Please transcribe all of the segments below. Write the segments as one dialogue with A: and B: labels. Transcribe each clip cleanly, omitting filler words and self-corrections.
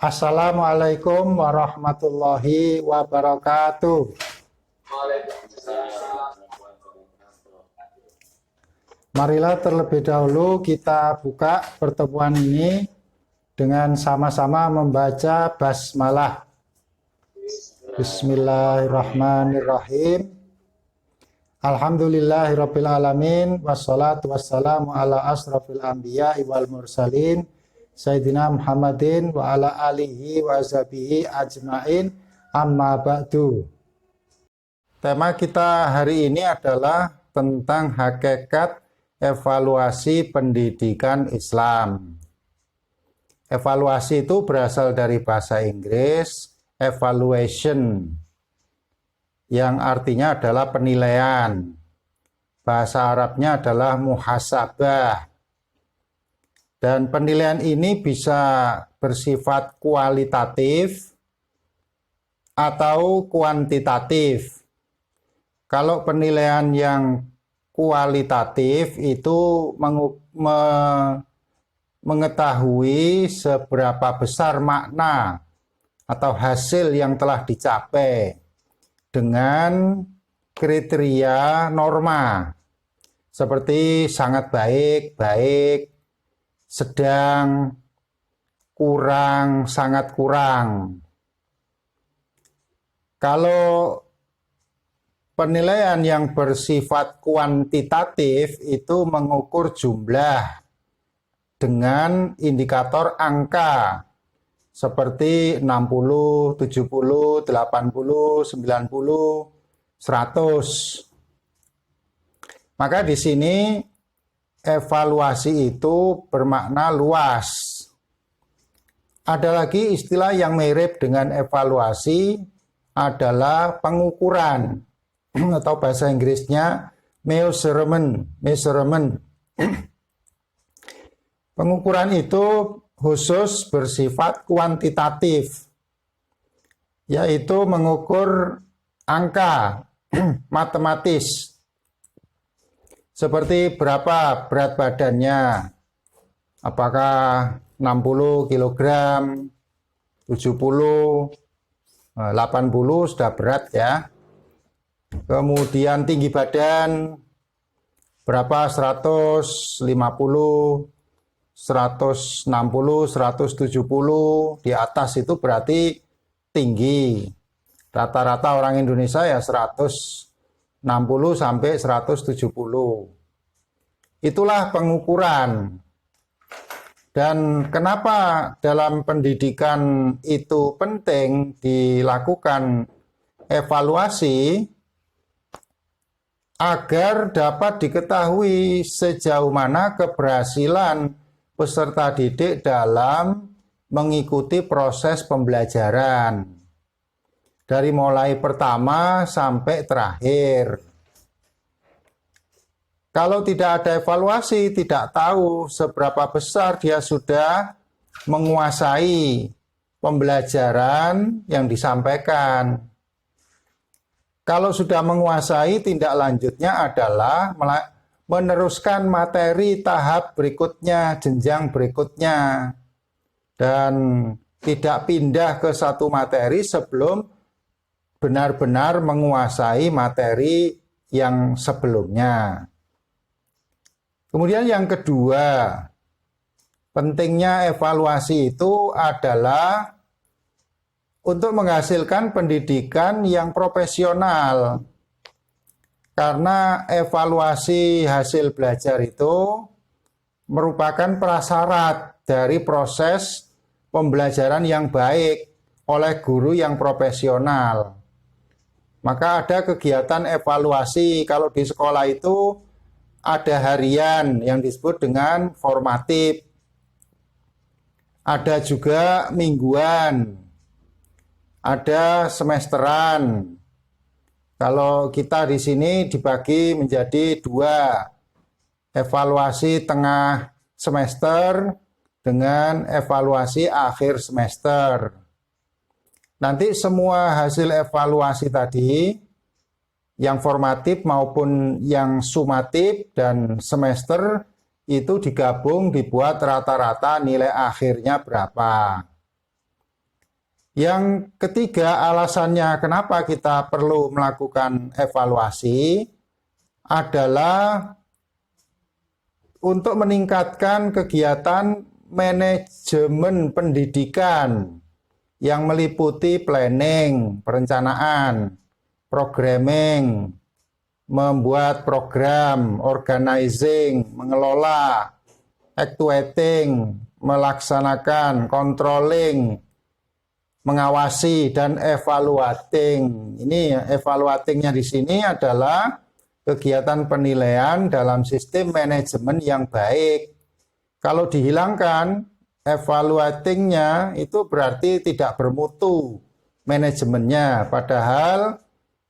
A: Assalamualaikum warahmatullahi wabarakatuh. Marilah terlebih dahulu kita buka pertemuan ini dengan sama-sama membaca basmalah. Bismillahirrahmanirrahim. Alhamdulillahirabbil alamin wassalatu wassalamu ala asrofil anbiya'i wal mursalin Sayyidina Muhammadin wa ala alihi wa ashabihi ajmain, amma ba'du. Tema kita hari ini adalah tentang hakikat evaluasi pendidikan Islam. Evaluasi itu berasal dari bahasa Inggris evaluation, yang artinya adalah penilaian. Bahasa Arabnya adalah muhasabah. Dan penilaian ini bisa bersifat kualitatif atau kuantitatif. Kalau penilaian yang kualitatif itu mengetahui seberapa besar makna atau hasil yang telah dicapai dengan kriteria norma seperti sangat baik, baik, sedang, kurang, sangat kurang. Kalau penilaian yang bersifat kuantitatif itu mengukur jumlah dengan indikator angka seperti 60, 70, 80, 90, 100. Maka di sini evaluasi itu bermakna luas. Ada lagi istilah yang mirip dengan evaluasi adalah pengukuran atau bahasa Inggrisnya measurement. Pengukuran itu khusus bersifat kuantitatif, yaitu mengukur angka matematis. Seperti berapa berat badannya, apakah 60 kg, 70, 80 sudah berat ya. Kemudian tinggi badan, berapa 150, 160, 170, di atas itu berarti tinggi. Rata-rata orang Indonesia ya 160 sampai 170. Itulah pengukuran. Dan kenapa dalam pendidikan itu penting dilakukan evaluasi? Agar dapat diketahui sejauh mana keberhasilan peserta didik dalam mengikuti proses pembelajaran. Dari mulai pertama sampai terakhir. Kalau tidak ada evaluasi, tidak tahu seberapa besar dia sudah menguasai pembelajaran yang disampaikan. Kalau sudah menguasai, tindak lanjutnya adalah meneruskan materi tahap berikutnya, jenjang berikutnya. Dan tidak pindah ke satu materi sebelum benar-benar menguasai materi yang sebelumnya. Kemudian yang kedua, pentingnya evaluasi itu adalah untuk menghasilkan pendidikan yang profesional. Karena evaluasi hasil belajar itu merupakan prasyarat dari proses pembelajaran yang baik oleh guru yang profesional. Maka ada kegiatan evaluasi. Kalau di sekolah itu ada harian yang disebut dengan formatif. Ada juga mingguan. Ada semesteran. Kalau kita di sini dibagi menjadi dua. Evaluasi tengah semester dengan evaluasi akhir semester. Nanti semua hasil evaluasi tadi, yang formatif maupun yang sumatif dan semester, itu digabung dibuat rata-rata nilai akhirnya berapa. Yang ketiga, alasannya kenapa kita perlu melakukan evaluasi adalah untuk meningkatkan kegiatan manajemen pendidikan yang meliputi planning, perencanaan, programming, membuat program, organizing, mengelola, actuating, melaksanakan, controlling, mengawasi, dan evaluating. Ini evaluatingnya di sini adalah kegiatan penilaian dalam sistem manajemen yang baik. Kalau dihilangkan evaluatingnya itu berarti tidak bermutu manajemennya. Padahal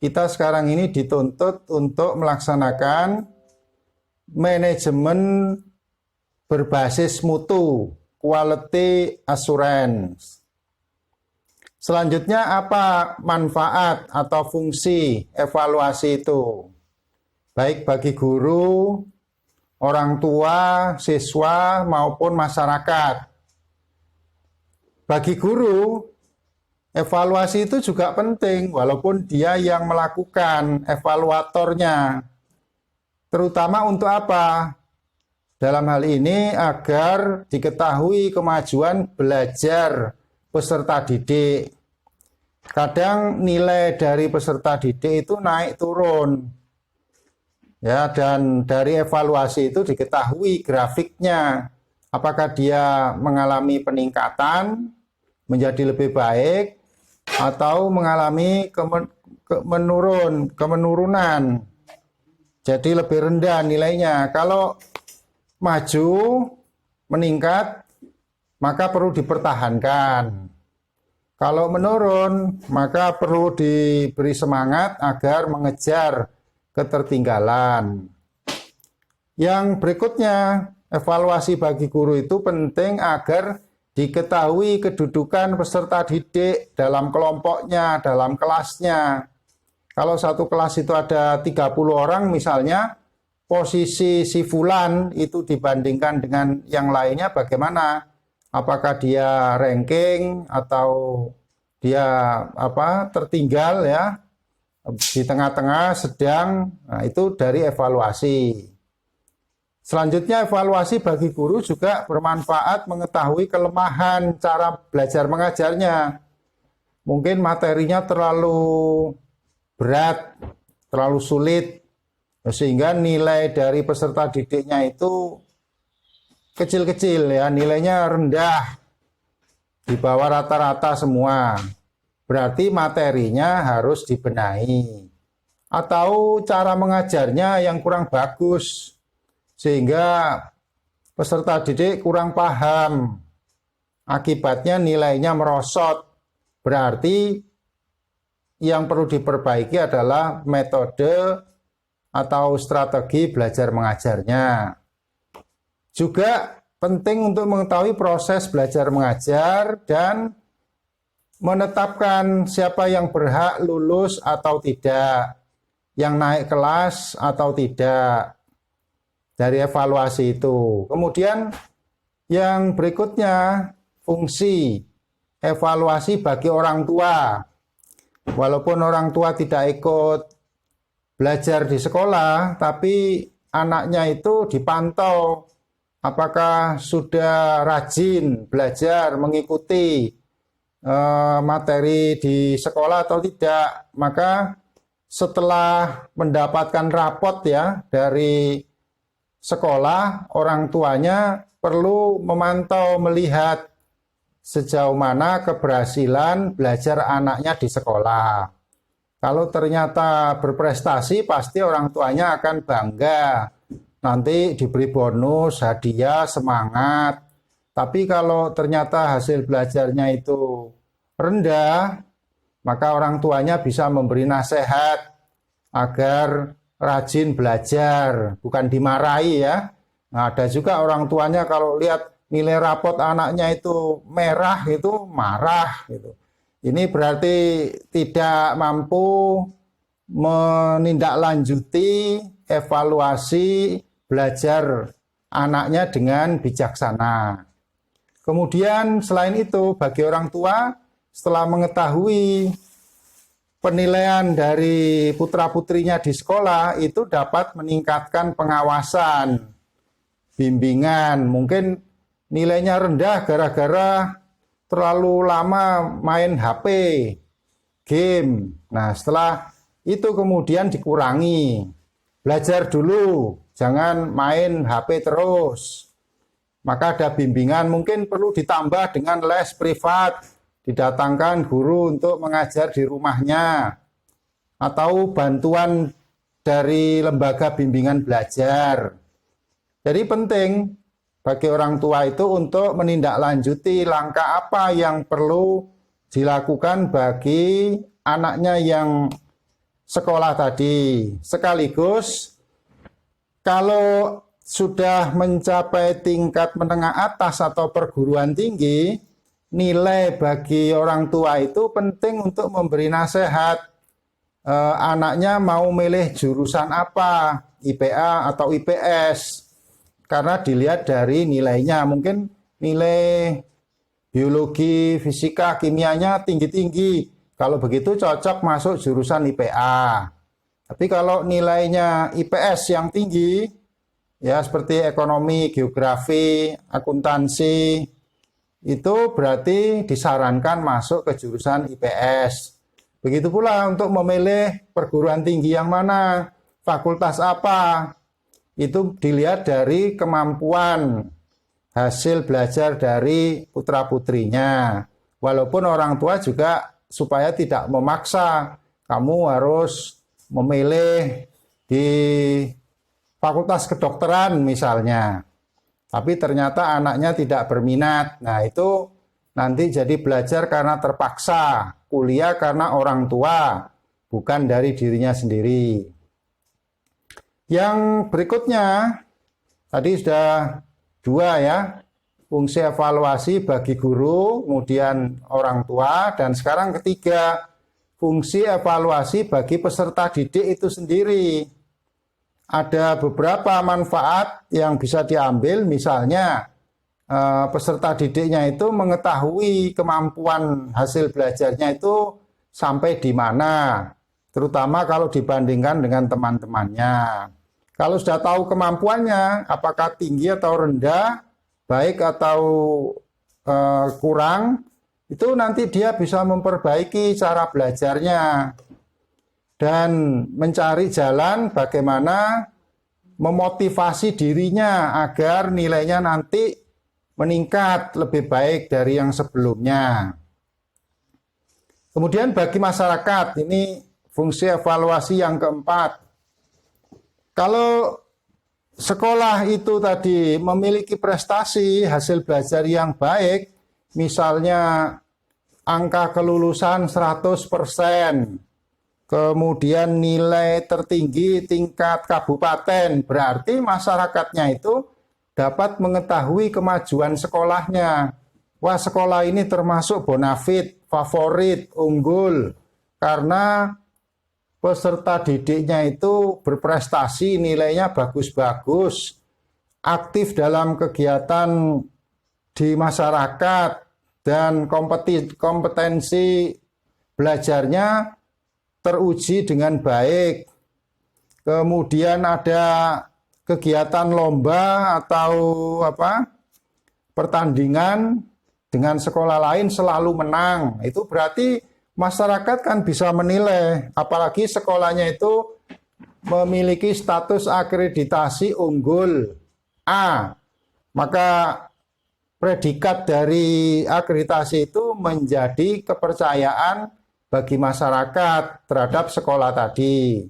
A: kita sekarang ini dituntut untuk melaksanakan manajemen berbasis mutu, quality assurance. Selanjutnya apa manfaat atau fungsi evaluasi itu? Baik bagi guru, orang tua, siswa maupun masyarakat. Bagi guru, evaluasi itu juga penting walaupun dia yang melakukan, evaluatornya. Terutama untuk apa? Dalam hal ini agar diketahui kemajuan belajar peserta didik. Kadang nilai dari peserta didik itu naik turun. Ya, dan dari evaluasi itu diketahui grafiknya. Apakah dia mengalami peningkatan menjadi lebih baik atau mengalami kemenurunan. Jadi lebih rendah nilainya. Kalau maju, meningkat, maka perlu dipertahankan. Kalau menurun, maka perlu diberi semangat agar mengejar ketertinggalan. Yang berikutnya, evaluasi bagi guru itu penting agar diketahui kedudukan peserta didik dalam kelompoknya, dalam kelasnya. Kalau satu kelas itu ada 30 orang misalnya, posisi si fulan itu dibandingkan dengan yang lainnya bagaimana? Apakah dia ranking atau dia tertinggal ya di tengah-tengah, sedang? Nah, itu dari evaluasi. Selanjutnya evaluasi bagi guru juga bermanfaat mengetahui kelemahan cara belajar mengajarnya. Mungkin materinya terlalu berat, terlalu sulit, sehingga nilai dari peserta didiknya itu kecil-kecil ya, nilainya rendah, di bawah rata-rata semua. Berarti materinya harus dibenahi. Atau cara mengajarnya yang kurang bagus, sehingga peserta didik kurang paham. Akibatnya nilainya merosot. Berarti yang perlu diperbaiki adalah metode atau strategi belajar mengajarnya. Juga penting untuk mengetahui proses belajar mengajar dan menetapkan siapa yang berhak lulus atau tidak, yang naik kelas atau tidak dari evaluasi itu. Kemudian yang berikutnya, fungsi evaluasi bagi orang tua. Walaupun orang tua tidak ikut belajar di sekolah, tapi anaknya itu dipantau apakah sudah rajin belajar mengikuti materi di sekolah atau tidak. Maka setelah mendapatkan rapot ya dari sekolah, orang tuanya perlu memantau, melihat sejauh mana keberhasilan belajar anaknya di sekolah. Kalau ternyata berprestasi, pasti orang tuanya akan bangga. Nanti diberi bonus, hadiah, semangat. Tapi kalau ternyata hasil belajarnya itu rendah, maka orang tuanya bisa memberi nasihat agar rajin belajar, bukan dimarahi ya. Nah, ada juga orang tuanya kalau lihat nilai rapot anaknya itu merah, itu marah gitu. Ini berarti tidak mampu menindaklanjuti evaluasi belajar anaknya dengan bijaksana. Kemudian selain itu, bagi orang tua setelah mengetahui penilaian dari putra-putrinya di sekolah, itu dapat meningkatkan pengawasan, bimbingan. Mungkin nilainya rendah gara-gara terlalu lama main HP, game. Nah, setelah itu kemudian dikurangi. Belajar dulu, jangan main HP terus. Maka ada bimbingan, mungkin perlu ditambah dengan les privat, didatangkan guru untuk mengajar di rumahnya, atau bantuan dari lembaga bimbingan belajar. Jadi penting bagi orang tua itu untuk menindaklanjuti langkah apa yang perlu dilakukan bagi anaknya yang sekolah tadi. Sekaligus kalau sudah mencapai tingkat menengah atas atau perguruan tinggi, nilai bagi orang tua itu penting untuk memberi nasihat. Anaknya mau milih jurusan apa, IPA atau IPS, karena dilihat dari nilainya. Mungkin nilai biologi, fisika, kimianya tinggi-tinggi. Kalau begitu cocok masuk jurusan IPA. Tapi kalau nilainya IPS yang tinggi, ya seperti ekonomi, geografi, akuntansi, itu berarti disarankan masuk ke jurusan IPS. Begitu pula untuk memilih perguruan tinggi yang mana, fakultas apa, itu dilihat dari kemampuan hasil belajar dari putra-putrinya. Walaupun orang tua juga supaya tidak memaksa, kamu harus memilih di fakultas kedokteran misalnya. Tapi ternyata anaknya tidak berminat. Nah, itu nanti jadi belajar karena terpaksa, kuliah karena orang tua, bukan dari dirinya sendiri. Yang berikutnya, tadi sudah dua ya, fungsi evaluasi bagi guru, kemudian orang tua, dan sekarang ketiga, fungsi evaluasi bagi peserta didik itu sendiri. Ada beberapa manfaat yang bisa diambil, misalnya peserta didiknya itu mengetahui kemampuan hasil belajarnya itu sampai di mana, terutama kalau dibandingkan dengan teman-temannya. Kalau sudah tahu kemampuannya, apakah tinggi atau rendah, baik atau kurang, itu nanti dia bisa memperbaiki cara belajarnya dan mencari jalan bagaimana memotivasi dirinya agar nilainya nanti meningkat lebih baik dari yang sebelumnya. Kemudian bagi masyarakat, ini fungsi evaluasi yang keempat. Kalau sekolah itu tadi memiliki prestasi hasil belajar yang baik, misalnya angka kelulusan 100%, kemudian nilai tertinggi tingkat kabupaten, berarti masyarakatnya itu dapat mengetahui kemajuan sekolahnya. Wah, sekolah ini termasuk bonafit, favorit, unggul, karena peserta didiknya itu berprestasi, nilainya bagus-bagus, aktif dalam kegiatan di masyarakat, dan kompetensi belajarnya teruji dengan baik. Kemudian ada kegiatan lomba atau pertandingan dengan sekolah lain selalu menang. Itu berarti masyarakat kan bisa menilai, apalagi sekolahnya itu memiliki status akreditasi unggul A. Maka predikat dari akreditasi itu menjadi kepercayaan bagi masyarakat terhadap sekolah tadi.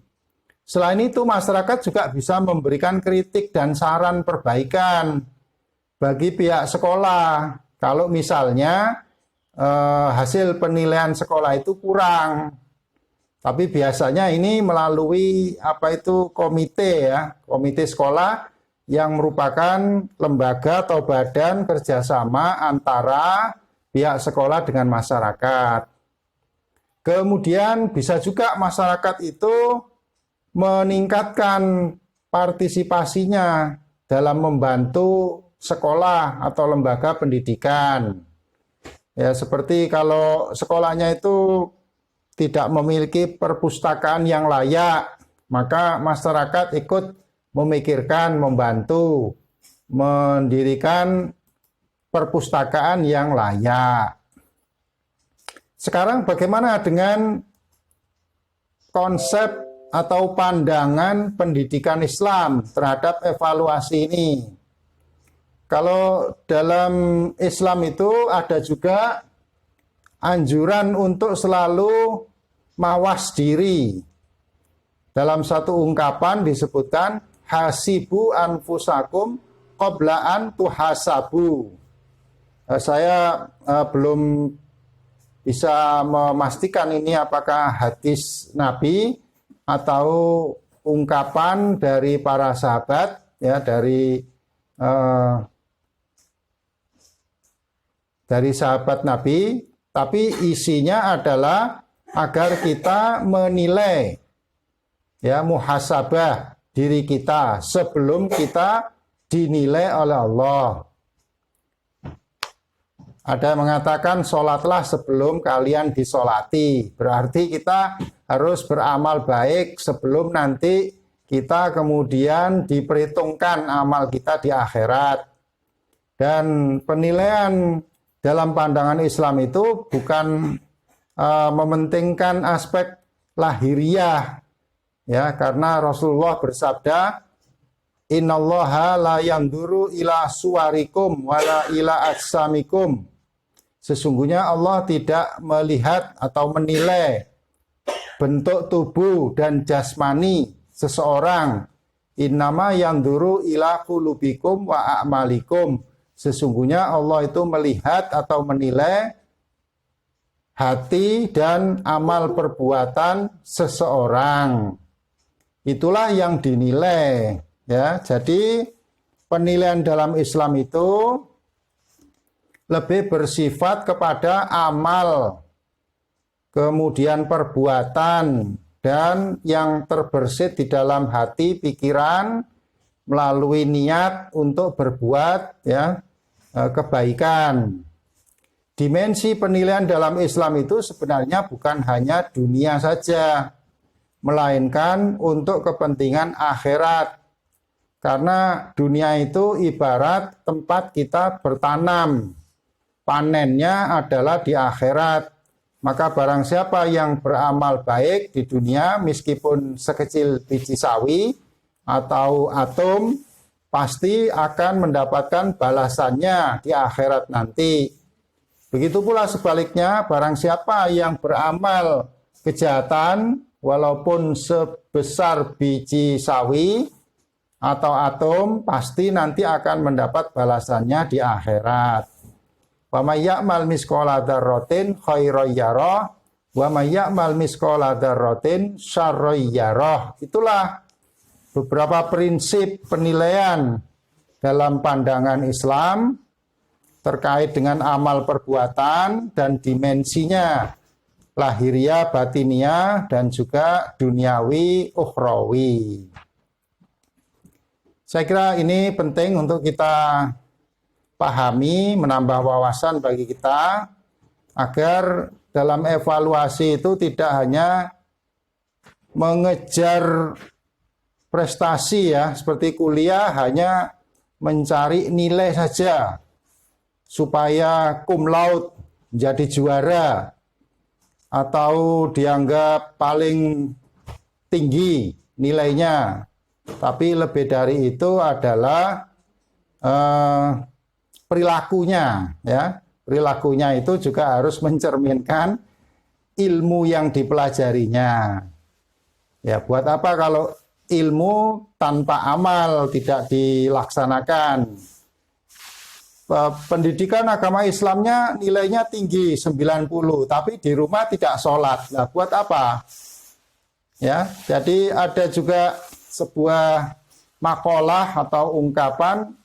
A: Selain itu, masyarakat juga bisa memberikan kritik dan saran perbaikan bagi pihak sekolah. Kalau misalnya hasil penilaian sekolah itu kurang, tapi biasanya ini melalui komite ya, komite sekolah yang merupakan lembaga atau badan kerjasama antara pihak sekolah dengan masyarakat. Kemudian bisa juga masyarakat itu meningkatkan partisipasinya dalam membantu sekolah atau lembaga pendidikan. Ya, seperti kalau sekolahnya itu tidak memiliki perpustakaan yang layak, maka masyarakat ikut memikirkan, membantu, mendirikan perpustakaan yang layak. Sekarang bagaimana dengan konsep atau pandangan pendidikan Islam terhadap evaluasi ini? Kalau dalam Islam itu ada juga anjuran untuk selalu mawas diri. Dalam satu ungkapan disebutkan hasibu anfusakum qabla an tuhasabu. Saya belum bisa memastikan ini apakah hadis Nabi atau ungkapan dari para sahabat, ya, dari sahabat Nabi, tapi isinya adalah agar kita menilai, ya, muhasabah diri kita sebelum kita dinilai oleh Allah. Ada yang mengatakan sholatlah sebelum kalian disolati. Berarti kita harus beramal baik sebelum nanti kita kemudian diperhitungkan amal kita di akhirat. Dan penilaian dalam pandangan Islam itu bukan mementingkan aspek lahiriah, ya, karena Rasulullah bersabda, innallaha la yanduru ila suwarikum wala ila ajsamikum. Sesungguhnya Allah tidak melihat atau menilai bentuk tubuh dan jasmani seseorang. Innama yanduru ila qulubikum wa a'malikum. Sesungguhnya Allah itu melihat atau menilai hati dan amal perbuatan seseorang. Itulah yang dinilai, ya. Jadi penilaian dalam Islam itu lebih bersifat kepada amal, kemudian perbuatan, dan yang terbersit di dalam hati, pikiran, melalui niat untuk berbuat, ya, kebaikan. Dimensi penilaian dalam Islam itu sebenarnya bukan hanya dunia saja, melainkan untuk kepentingan akhirat. Karena dunia itu ibarat tempat kita bertanam, panennya adalah di akhirat. Maka barang siapa yang beramal baik di dunia, meskipun sekecil biji sawi atau atom, pasti akan mendapatkan balasannya di akhirat nanti. Begitu pula sebaliknya, barang siapa yang beramal kejahatan, walaupun sebesar biji sawi atau atom, pasti nanti akan mendapat balasannya di akhirat. Wa may ya'mal misqala dzarratin khairan yarah wa may ya'mal misqala dzarratin syarran yarah. Itulah beberapa prinsip penilaian dalam pandangan Islam terkait dengan amal perbuatan dan dimensinya lahiriah, batiniah, dan juga duniawi, ukhrawi. Saya kira ini penting untuk kita pahami, menambah wawasan bagi kita, agar dalam evaluasi itu tidak hanya mengejar prestasi, ya, seperti kuliah hanya mencari nilai saja supaya cum laude menjadi juara atau dianggap paling tinggi nilainya. Tapi lebih dari itu adalah perilakunya, ya. Perilakunya itu juga harus mencerminkan ilmu yang dipelajarinya. Ya, buat apa kalau ilmu tanpa amal tidak dilaksanakan? Pendidikan agama Islamnya nilainya tinggi 90, tapi di rumah tidak sholat. Nah, buat apa? Ya, jadi ada juga sebuah makalah atau ungkapan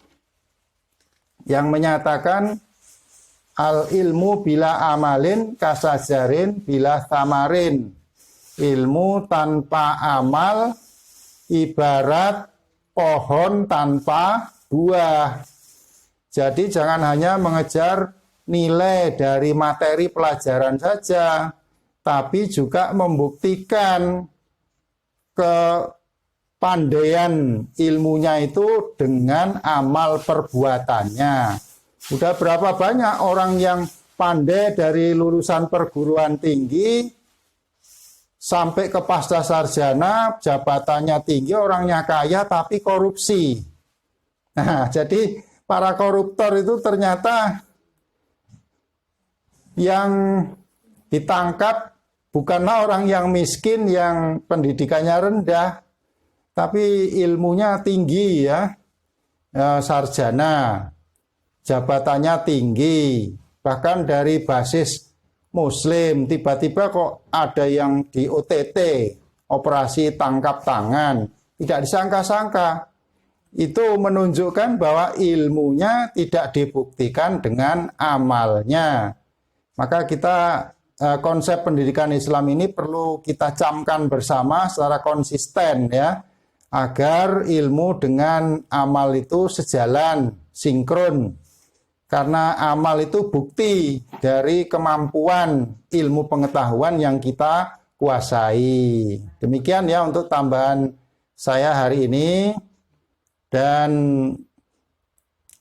A: yang menyatakan al ilmu bila amalin kasajarin bila tamarin. Ilmu tanpa amal ibarat pohon tanpa buah. Jadi jangan hanya mengejar nilai dari materi pelajaran saja, tapi juga membuktikan kepandaian ilmunya itu dengan amal perbuatannya. Sudah berapa banyak orang yang pandai dari lulusan perguruan tinggi sampai ke pasca sarjana, jabatannya tinggi, orangnya kaya tapi korupsi. Nah, jadi para koruptor itu ternyata yang ditangkap bukanlah orang yang miskin, yang pendidikannya rendah, tapi ilmunya tinggi ya, sarjana, jabatannya tinggi, bahkan dari basis Muslim, tiba-tiba kok ada yang di OTT, operasi tangkap tangan, tidak disangka-sangka. Itu menunjukkan bahwa ilmunya tidak dibuktikan dengan amalnya. Maka kita konsep pendidikan Islam ini perlu kita camkan bersama secara konsisten ya, agar ilmu dengan amal itu sejalan, sinkron. Karena amal itu bukti dari kemampuan ilmu pengetahuan yang kita kuasai. Demikian ya untuk tambahan saya hari ini, dan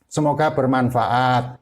A: semoga bermanfaat.